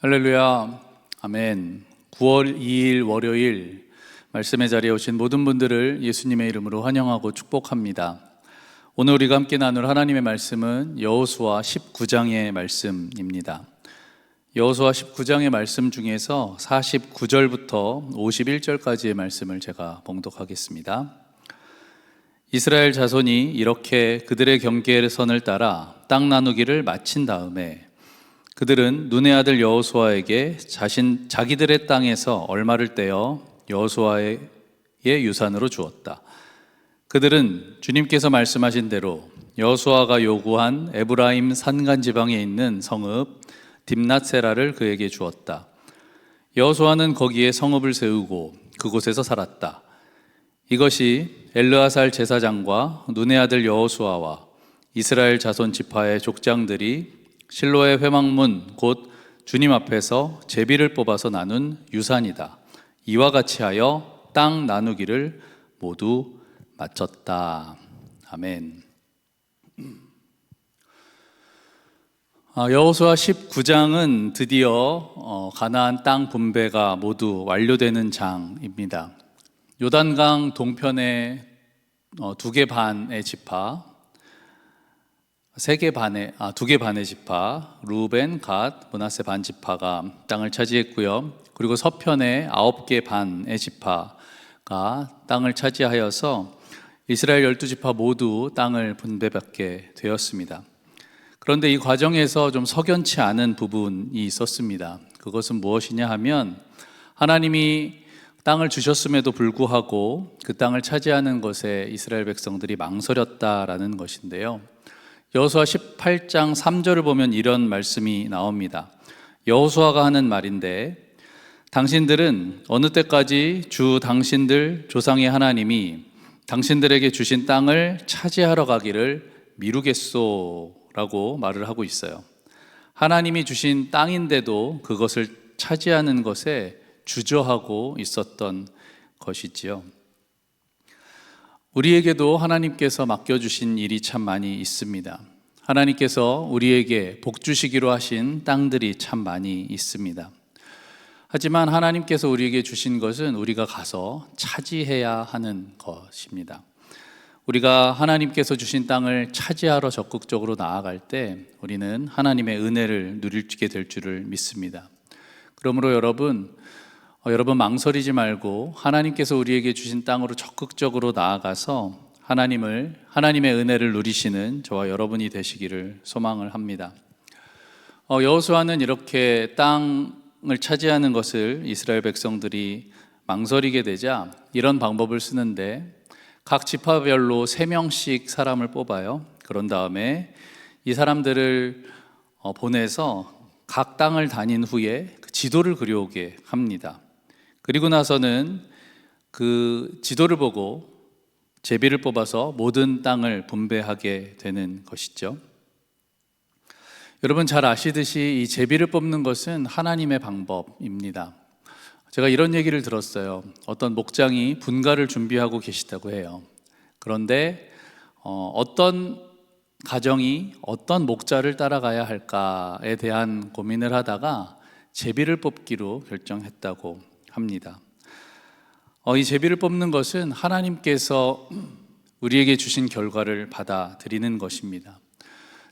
할렐루야, 아멘. 9월 2일 월요일 말씀의 자리에 오신 모든 분들을 예수님의 이름으로 환영하고 축복합니다. 오늘 우리가 함께 나눌 하나님의 말씀은 여호수아 19장의 말씀입니다. 여호수아 19장의 말씀 중에서 49절부터 51절까지의 말씀을 제가 봉독하겠습니다. 이스라엘 자손이 이렇게 그들의 경계선을 따라 땅 나누기를 마친 다음에 그들은 눈의 아들 여호수아에게 자기들의 땅에서 얼마를 떼어 여호수아의 유산으로 주었다. 그들은 주님께서 말씀하신 대로 여호수아가 요구한 에브라임 산간 지방에 있는 성읍 딥낫세라를 그에게 주었다. 여호수아는 거기에 성읍을 세우고 그곳에서 살았다. 이것이 엘르아살 제사장과 눈의 아들 여호수아와 이스라엘 자손 지파의 족장들이 실로의 회막문 곧 주님 앞에서 제비를 뽑아서 나눈 유산이다. 이와 같이 하여 땅 나누기를 모두 마쳤다. 아멘. 여호수아 19장은 드디어 가나안 땅 분배가 모두 완료되는 장입니다. 요단강 동편의 2개 반의 지파, 2개 반의 지파, 루벤, 갓, 므낫세 반 지파가 땅을 차지했고요. 그리고 서편의 9개 반의 지파가 땅을 차지하여서 이스라엘 12지파 모두 땅을 분배받게 되었습니다. 그런데 이 과정에서 좀 석연치 않은 부분이 있었습니다. 그것은 무엇이냐 하면 하나님이 땅을 주셨음에도 불구하고 그 땅을 차지하는 것에 이스라엘 백성들이 망설였다라는 것인데요. 여호수아 18장 3절을 보면 이런 말씀이 나옵니다. 여호수아가 하는 말인데, 당신들은 어느 때까지 주 당신들 조상의 하나님이 당신들에게 주신 땅을 차지하러 가기를 미루겠소 라고 말을 하고 있어요. 하나님이 주신 땅인데도 그것을 차지하는 것에 주저하고 있었던 것이지요. 우리에게도 하나님께서 맡겨주신 일이 참 많이 있습니다. 하나님께서 우리에게 복 주시기로 하신 땅들이 참 많이 있습니다. 하지만 하나님께서 우리에게 주신 것은 우리가 가서 차지해야 하는 것입니다. 우리가 하나님께서 주신 땅을 차지하러 적극적으로 나아갈 때 우리는 하나님의 은혜를 누리게 될 줄을 믿습니다. 그러므로 여러분 망설이지 말고 하나님께서 우리에게 주신 땅으로 적극적으로 나아가서 하나님의 은혜를 누리시는 저와 여러분이 되시기를 소망을 합니다. 여호수아는 이렇게 땅을 차지하는 것을 이스라엘 백성들이 망설이게 되자 이런 방법을 쓰는데, 각 지파별로 3명씩 사람을 뽑아요. 그런 다음에 이 사람들을 보내서 각 땅을 다닌 후에 그 지도를 그려오게 합니다. 그리고 나서는 그 지도를 보고 제비를 뽑아서 모든 땅을 분배하게 되는 것이죠. 여러분 잘 아시듯이 이 제비를 뽑는 것은 하나님의 방법입니다. 제가 이런 얘기를 들었어요. 어떤 목장이 분가를 준비하고 계시다고 해요. 그런데 어떤 가정이 어떤 목자를 따라가야 할까에 대한 고민을 하다가 제비를 뽑기로 결정했다고 합니다. 이 제비를 뽑는 것은 하나님께서 우리에게 주신 결과를 받아들이는 것입니다.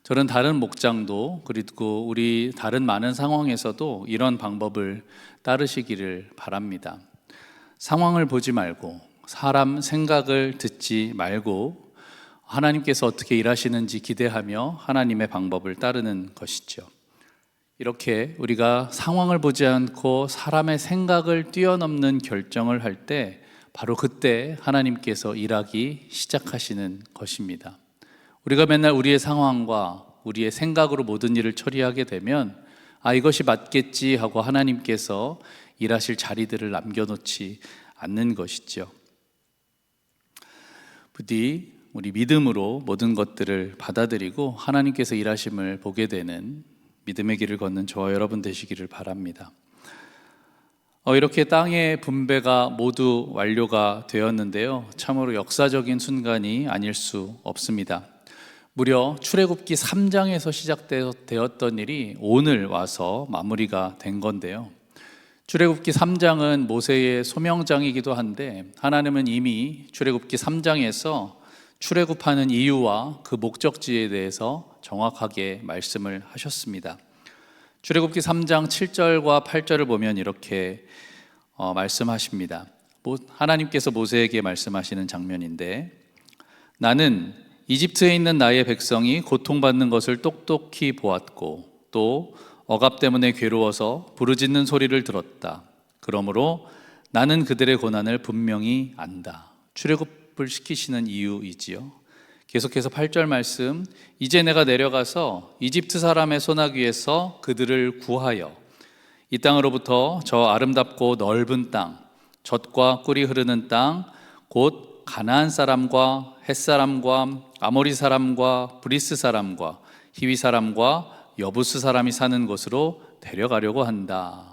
저는 다른 목장도 그리고 우리 다른 많은 상황에서도 이런 방법을 따르시기를 바랍니다. 상황을 보지 말고 사람 생각을 듣지 말고 하나님께서 어떻게 일하시는지 기대하며 하나님의 방법을 따르는 것이죠. 이렇게 우리가 상황을 보지 않고 사람의 생각을 뛰어넘는 결정을 할 때 바로 그때 하나님께서 일하기 시작하시는 것입니다. 우리가 맨날 우리의 상황과 우리의 생각으로 모든 일을 처리하게 되면 이것이 맞겠지 하고 하나님께서 일하실 자리들을 남겨놓지 않는 것이죠. 부디 우리 믿음으로 모든 것들을 받아들이고 하나님께서 일하심을 보게 되는 믿음의 길을 걷는 저와 여러분 되시기를 바랍니다. 이렇게 땅의 분배가 모두 완료가 되었는데요, 참으로 역사적인 순간이 아닐 수 없습니다. 무려 출애굽기 3장에서 시작되었던 일이 오늘 와서 마무리가 된 건데요. 출애굽기 3장은 모세의 소명장이기도 한데 하나님은 이미 출애굽기 3장에서 출애굽하는 이유와 그 목적지에 대해서 정확하게 말씀을 하셨습니다. 출애굽기 3장 7절과 8절을 보면 이렇게 말씀하십니다. 하나님께서 모세에게 말씀하시는 장면인데, 나는 이집트에 있는 나의 백성이 고통받는 것을 똑똑히 보았고 또 억압 때문에 괴로워서 부르짖는 소리를 들었다. 그러므로 나는 그들의 고난을 분명히 안다. 출애굽을 시키시는 이유이지요. 계속해서 8절 말씀, 이제 내가 내려가서 이집트 사람의 손아귀에서 그들을 구하여 이 땅으로부터 저 아름답고 넓은 땅, 젖과 꿀이 흐르는 땅, 곧 가나안 사람과 헷 사람과 아모리 사람과 브리스 사람과 히위 사람과 여부스 사람이 사는 곳으로 데려가려고 한다.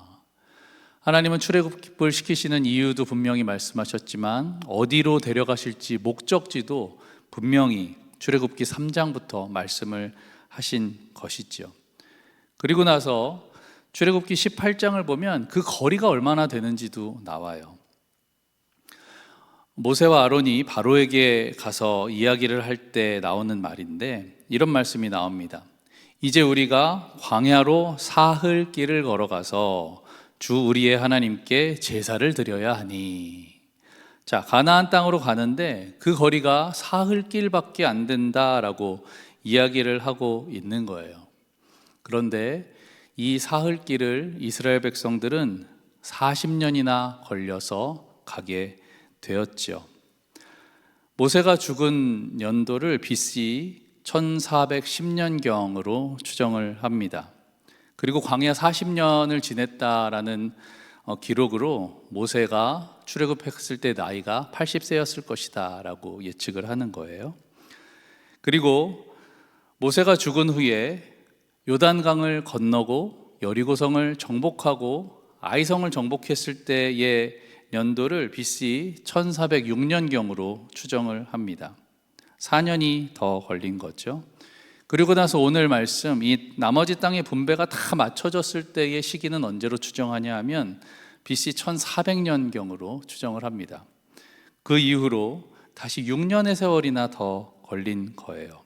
하나님은 출애굽을 시키시는 이유도 분명히 말씀하셨지만 어디로 데려가실지 목적지도 분명히 출애굽기 3장부터 말씀을 하신 것이죠. 그리고 나서 출애굽기 18장을 보면 그 거리가 얼마나 되는지도 나와요. 모세와 아론이 바로에게 가서 이야기를 할 때 나오는 말인데 이런 말씀이 나옵니다. 이제 우리가 광야로 사흘 길을 걸어가서 주 우리의 하나님께 제사를 드려야 하니. 자, 가나안 땅으로 가는데 그 거리가 사흘 길밖에 안 된다라고 이야기를 하고 있는 거예요. 그런데 이 사흘 길을 이스라엘 백성들은 40년이나 걸려서 가게 되었죠. 모세가 죽은 연도를 BC 1410년경으로 추정을 합니다. 그리고 광야 40년을 지냈다라는 기록으로 모세가 출애굽했을 때 나이가 80세였을 것이다 라고 예측을 하는 거예요. 그리고 모세가 죽은 후에 요단강을 건너고 여리고성을 정복하고 아이성을 정복했을 때의 연도를 BC 1406년경으로 추정을 합니다. 4년이 더 걸린 거죠. 그리고 나서 오늘 말씀, 이 나머지 땅의 분배가 다 맞춰졌을 때의 시기는 언제로 추정하냐 하면 BC 1400년경으로 추정을 합니다. 그 이후로 다시 6년의 세월이나 더 걸린 거예요.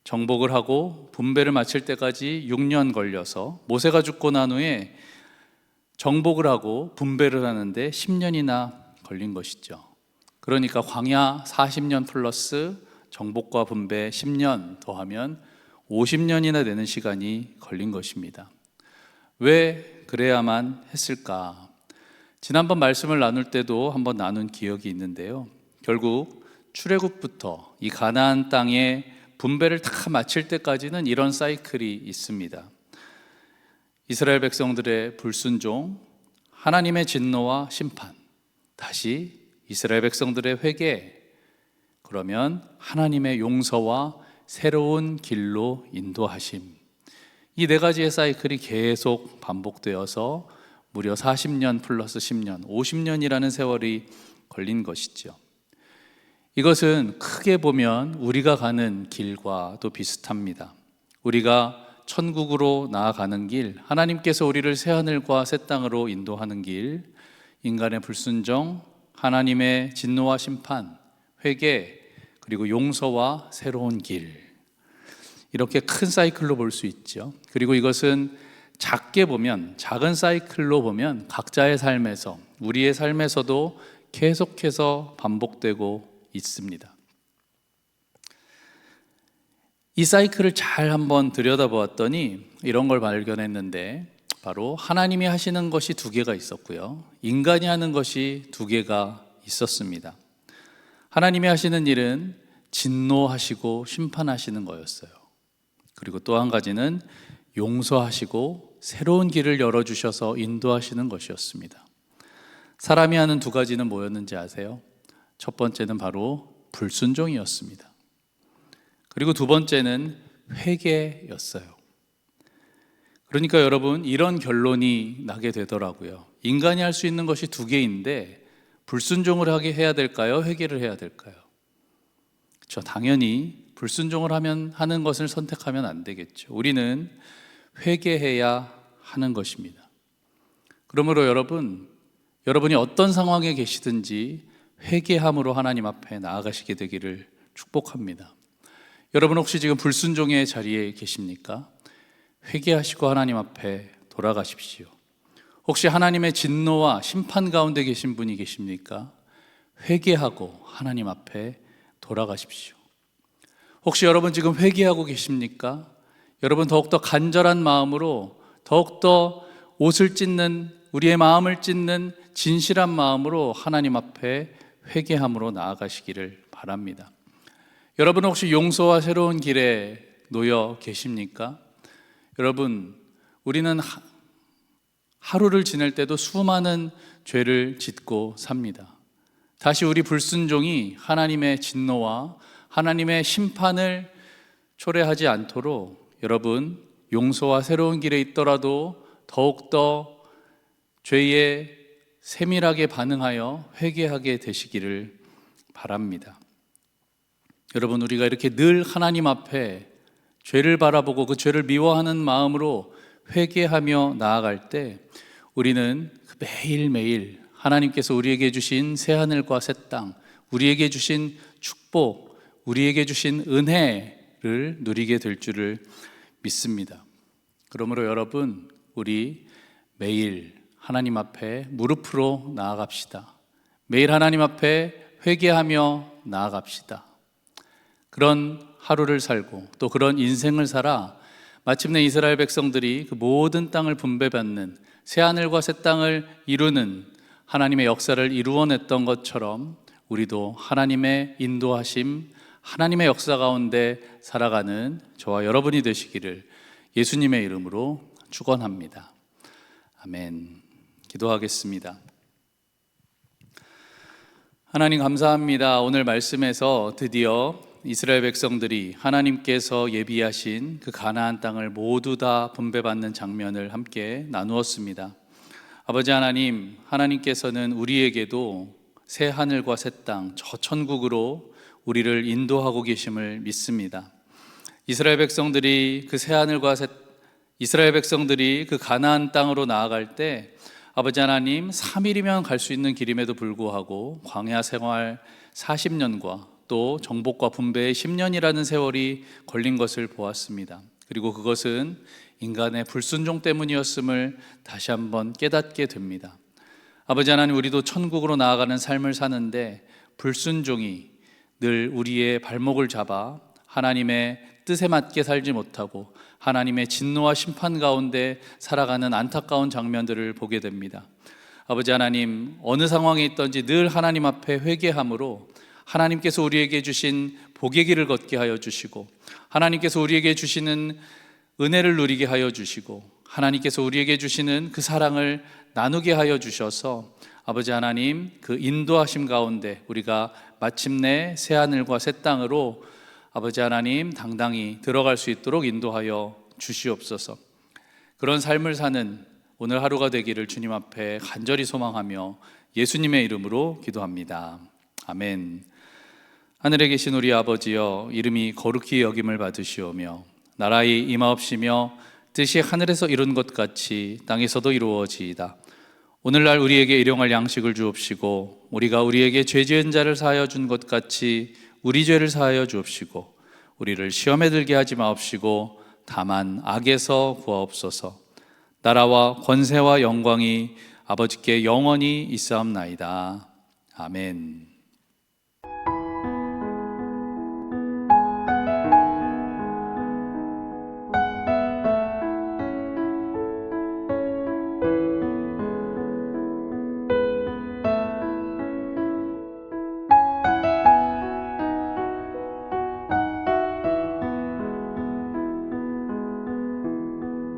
정복을 하고 분배를 마칠 때까지 6년 걸려서 모세가 죽고 난 후에 정복을 하고 분배를 하는데 10년이나 걸린 것이죠. 그러니까 광야 40년 플러스 정복과 분배 10년 더하면 50년이나 되는 시간이 걸린 것입니다. 왜 그래야만 했을까? 지난번 말씀을 나눌 때도 한번 나눈 기억이 있는데요. 결국 출애굽부터 이 가나안 땅의 분배를 다 마칠 때까지는 이런 사이클이 있습니다. 이스라엘 백성들의 불순종, 하나님의 진노와 심판, 다시 이스라엘 백성들의 회개, 그러면 하나님의 용서와 새로운 길로 인도하심. 이 네 가지의 사이클이 계속 반복되어서 무려 40년 플러스 10년, 50년이라는 세월이 걸린 것이죠. 이것은 크게 보면 우리가 가는 길과도 비슷합니다. 우리가 천국으로 나아가는 길, 하나님께서 우리를 새하늘과 새 땅으로 인도하는 길, 인간의 불순종, 하나님의 진노와 심판, 회개, 그리고 용서와 새로운 길, 이렇게 큰 사이클로 볼 수 있죠. 그리고 이것은 작게 보면, 작은 사이클로 보면 각자의 삶에서, 우리의 삶에서도 계속해서 반복되고 있습니다. 이 사이클을 잘 한번 들여다보았더니 이런 걸 발견했는데, 바로 하나님이 하시는 것이 두 개가 있었고요, 인간이 하는 것이 두 개가 있었습니다. 하나님이 하시는 일은 진노하시고 심판하시는 거였어요. 그리고 또 한 가지는 용서하시고 새로운 길을 열어주셔서 인도하시는 것이었습니다. 사람이 하는 두 가지는 뭐였는지 아세요? 첫 번째는 바로 불순종이었습니다. 그리고 두 번째는 회개였어요. 그러니까 여러분, 이런 결론이 나게 되더라고요. 인간이 할 수 있는 것이 두 개인데 불순종을 하게 해야 될까요? 회개를 해야 될까요? 그렇죠. 당연히 불순종을 하는 것을 선택하면 안 되겠죠. 우리는 회개해야 하는 것입니다. 그러므로 여러분이 어떤 상황에 계시든지 회개함으로 하나님 앞에 나아가시게 되기를 축복합니다. 여러분 혹시 지금 불순종의 자리에 계십니까? 회개하시고 하나님 앞에 돌아가십시오. 혹시 하나님의 진노와 심판 가운데 계신 분이 계십니까? 회개하고 하나님 앞에 돌아가십시오. 혹시 여러분 지금 회개하고 계십니까? 여러분 더욱더 간절한 마음으로, 더욱더 옷을 찢는, 우리의 마음을 찢는 진실한 마음으로 하나님 앞에 회개함으로 나아가시기를 바랍니다. 여러분 혹시 용서와 새로운 길에 놓여 계십니까? 여러분, 우리는 하루를 지낼 때도 수많은 죄를 짓고 삽니다. 다시 우리 불순종이 하나님의 진노와 하나님의 심판을 초래하지 않도록 여러분, 용서와 새로운 길에 있더라도 더욱더 죄에 세밀하게 반응하여 회개하게 되시기를 바랍니다. 여러분, 우리가 이렇게 늘 하나님 앞에 죄를 바라보고 그 죄를 미워하는 마음으로 회개하며 나아갈 때 우리는 매일매일 하나님께서 우리에게 주신 새하늘과 새 땅, 우리에게 주신 축복, 우리에게 주신 은혜를 누리게 될 줄을 믿습니다. 그러므로 여러분, 우리 매일 하나님 앞에 무릎으로 나아갑시다. 매일 하나님 앞에 회개하며 나아갑시다. 그런 하루를 살고 또 그런 인생을 살아 마침내 이스라엘 백성들이 그 모든 땅을 분배받는 새하늘과 새 땅을 이루는 하나님의 역사를 이루어냈던 것처럼 우리도 하나님의 인도하심, 하나님의 역사 가운데 살아가는 저와 여러분이 되시기를 예수님의 이름으로 축원합니다. 아멘. 기도하겠습니다. 하나님 감사합니다. 오늘 말씀에서 드디어 이스라엘 백성들이 하나님께서 예비하신 그 가나안 땅을 모두 다 분배받는 장면을 함께 나누었습니다. 아버지 하나님, 하나님께서는 우리에게도 새 하늘과 새 땅, 저 천국으로 우리를 인도하고 계심을 믿습니다. 이스라엘 백성들이 그 가나안 땅으로 나아갈 때 아버지 하나님 3일이면 갈 수 있는 길임에도 불구하고 광야 생활 40년과 또 정복과 분배의 10년이라는 세월이 걸린 것을 보았습니다. 그리고 그것은 인간의 불순종 때문이었음을 다시 한번 깨닫게 됩니다. 아버지 하나님, 우리도 천국으로 나아가는 삶을 사는데 불순종이 늘 우리의 발목을 잡아 하나님의 뜻에 맞게 살지 못하고 하나님의 진노와 심판 가운데 살아가는 안타까운 장면들을 보게 됩니다. 아버지 하나님, 어느 상황에 있든지 늘 하나님 앞에 회개함으로 하나님께서 우리에게 주신 복의 길을 걷게 하여 주시고 하나님께서 우리에게 주시는 은혜를 누리게 하여 주시고 하나님께서 우리에게 주시는 그 사랑을 나누게 하여 주셔서 아버지 하나님, 그 인도하심 가운데 우리가 마침내 새하늘과 새 땅으로 아버지 하나님 당당히 들어갈 수 있도록 인도하여 주시옵소서. 그런 삶을 사는 오늘 하루가 되기를 주님 앞에 간절히 소망하며 예수님의 이름으로 기도합니다. 아멘. 하늘에 계신 우리 아버지여, 이름이 거룩히 여김을 받으시오며 나라의 임하옵시며 뜻이 하늘에서 이룬 것 같이 땅에서도 이루어지이다. 오늘날 우리에게 일용할 양식을 주옵시고 우리가 우리에게 죄 지은 자를 사하여 준 것 같이 우리 죄를 사하여 주옵시고 우리를 시험에 들게 하지 마옵시고 다만 악에서 구하옵소서. 나라와 권세와 영광이 아버지께 영원히 있사옵나이다. 아멘.